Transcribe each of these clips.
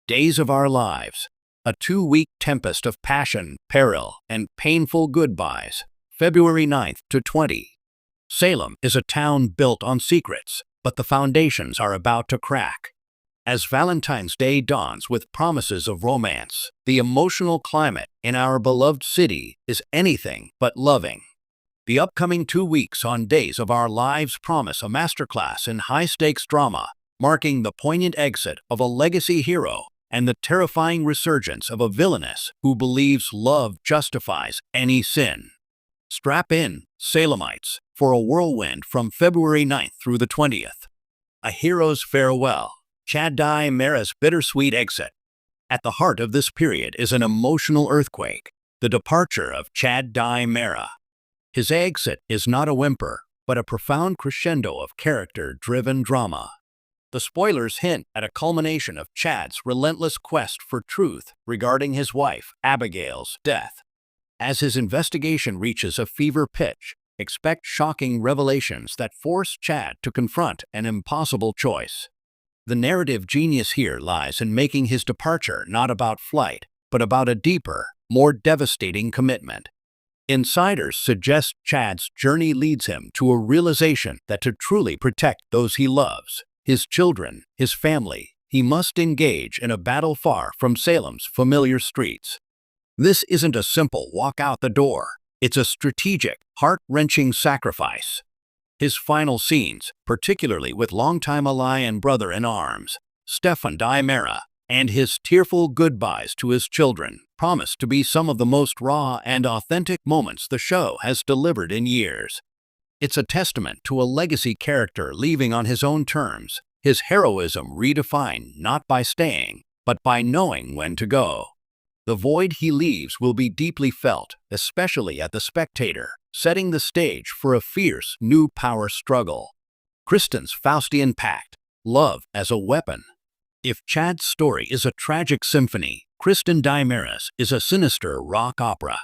Days of Our Lives, a 2-week tempest of passion, peril, and painful goodbyes, February 9th to 20. Salem is a town built on secrets, but the foundations are about to crack. As Valentine's Day dawns with promises of romance, the emotional climate in our beloved city is anything but loving. The upcoming 2 weeks on Days of Our Lives promise a masterclass in high-stakes drama, marking the poignant exit of a legacy hero and the terrifying resurgence of a villainess who believes love justifies any sin. Strap in, Salemites, for a whirlwind from February 9th through the 20th. A hero's farewell, DiMera's bittersweet exit. At the heart of this period is an emotional earthquake, the departure of DiMera. His exit is not a whimper, but a profound crescendo of character-driven drama. The spoilers hint at a culmination of Chad's relentless quest for truth regarding his wife, Abigail's, death. As his investigation reaches a fever pitch, expect shocking revelations that force Chad to confront an impossible choice. The narrative genius here lies in making his departure not about flight, but about a deeper, more devastating commitment. Insiders suggest Chad's journey leads him to a realization that to truly protect those he loves, his children, his family, he must engage in a battle far from Salem's familiar streets. This isn't a simple walk out the door. It's a strategic, heart-wrenching sacrifice. His final scenes, particularly with longtime ally and brother-in-arms, DiMera, and his tearful goodbyes to his children, promise to be some of the most raw and authentic moments the show has delivered in years. It's a testament to a legacy character leaving on his own terms, his heroism redefined not by staying, but by knowing when to go. The void he leaves will be deeply felt, especially at the spectator, setting the stage for a fierce new power struggle. Kristen's Faustian pact, love as a weapon. If Chad's story is a tragic symphony, Kristen DiMera's is a sinister rock opera.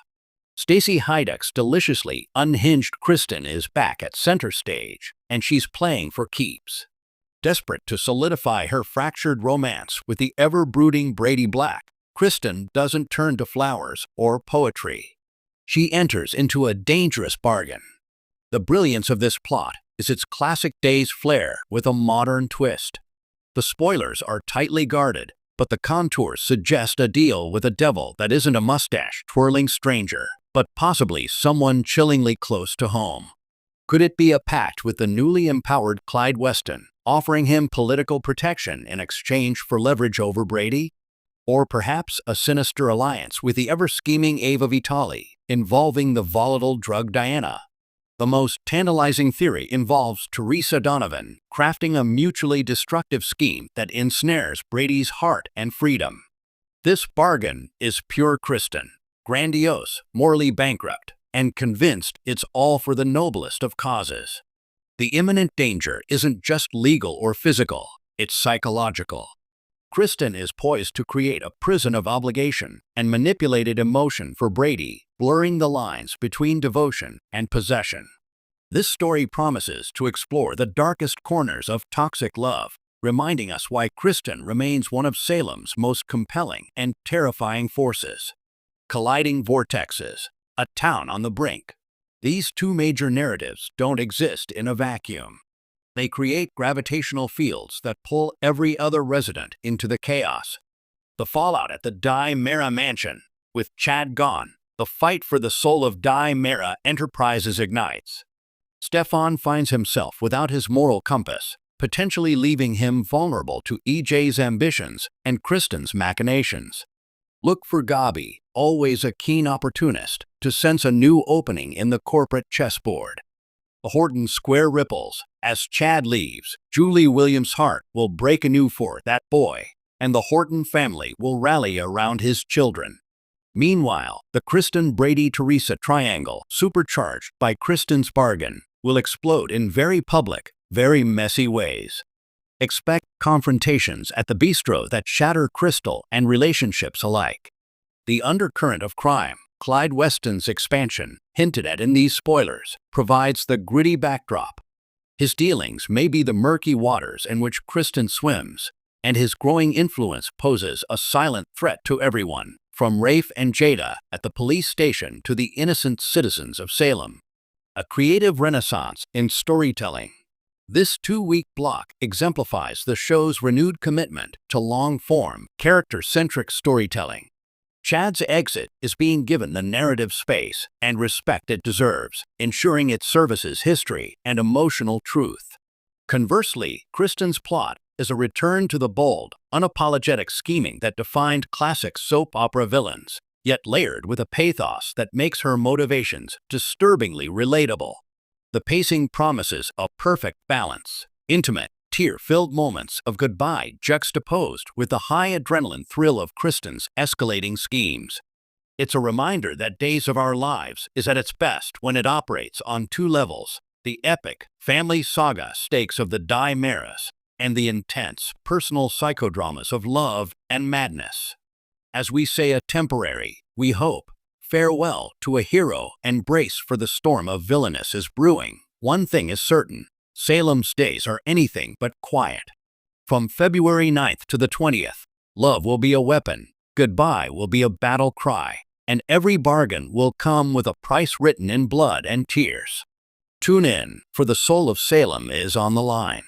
Stacey Hydeck's deliciously unhinged Kristen is back at center stage, and she's playing for keeps. Desperate to solidify her fractured romance with the ever-brooding Brady Black, Kristen doesn't turn to flowers or poetry. She enters into a dangerous bargain. The brilliance of this plot is its classic days flair with a modern twist. The spoilers are tightly guarded, but the contours suggest a deal with a devil that isn't a mustache-twirling stranger, but possibly someone chillingly close to home. Could it be a pact with the newly empowered Clyde Weston, offering him political protection in exchange for leverage over Brady? Or perhaps a sinister alliance with the ever-scheming Ava Vitale, involving the volatile drug Diana? The most tantalizing theory involves Teresa Donovan crafting a mutually destructive scheme that ensnares Brady's heart and freedom. This bargain is pure Kristen, grandiose, morally bankrupt, and convinced it's all for the noblest of causes. The imminent danger isn't just legal or physical, it's psychological. Kristen is poised to create a prison of obligation and manipulated emotion for Brady, blurring the lines between devotion and possession. This story promises to explore the darkest corners of toxic love, reminding us why Kristen remains one of Salem's most compelling and terrifying forces. Colliding vortexes, a town on the brink. These two major narratives don't exist in a vacuum. They create gravitational fields that pull every other resident into the chaos. The fallout at the DiMera mansion. With Chad gone, the fight for the soul of DiMera Enterprises ignites. Stefan finds himself without his moral compass, potentially leaving him vulnerable to EJ's ambitions and Kristen's machinations. Look for Gabi, always a keen opportunist, to sense a new opening in the corporate chessboard. The Horton Square ripples. As Chad leaves, Julie Williams' heart will break anew for that boy, and the Horton family will rally around his children. Meanwhile, the Kristen-Brady-Teresa triangle, supercharged by Kristen's bargain, will explode in very public, very messy ways. Expect confrontations at the bistro that shatter Crystal and relationships alike. The undercurrent of crime, Clyde Weston's expansion, hinted at in these spoilers, provides the gritty backdrop. His dealings may be the murky waters in which Kristen swims, and his growing influence poses a silent threat to everyone, from Rafe and Jada at the police station to the innocent citizens of Salem. A creative renaissance in storytelling. This two-week block exemplifies the show's renewed commitment to long-form, character-centric storytelling. Chad's exit is being given the narrative space and respect it deserves, ensuring it services history and emotional truth. Conversely, Kristen's plot is a return to the bold, unapologetic scheming that defined classic soap opera villains, yet layered with a pathos that makes her motivations disturbingly relatable. The pacing promises a perfect balance, intimate, tear-filled moments of goodbye juxtaposed with the high adrenaline thrill of Kristen's escalating schemes. It's a reminder that Days of Our Lives is at its best when it operates on two levels: the epic, family saga stakes of the DiMeras and the intense, personal psychodramas of love and madness. As we say a temporary, we hope, farewell to a hero and brace for the storm of villainous is brewing, one thing is certain: Salem's days are anything but quiet. From February 9th to the 20th, love will be a weapon, goodbye will be a battle cry, and every bargain will come with a price written in blood and tears. Tune in, for the soul of Salem is on the line.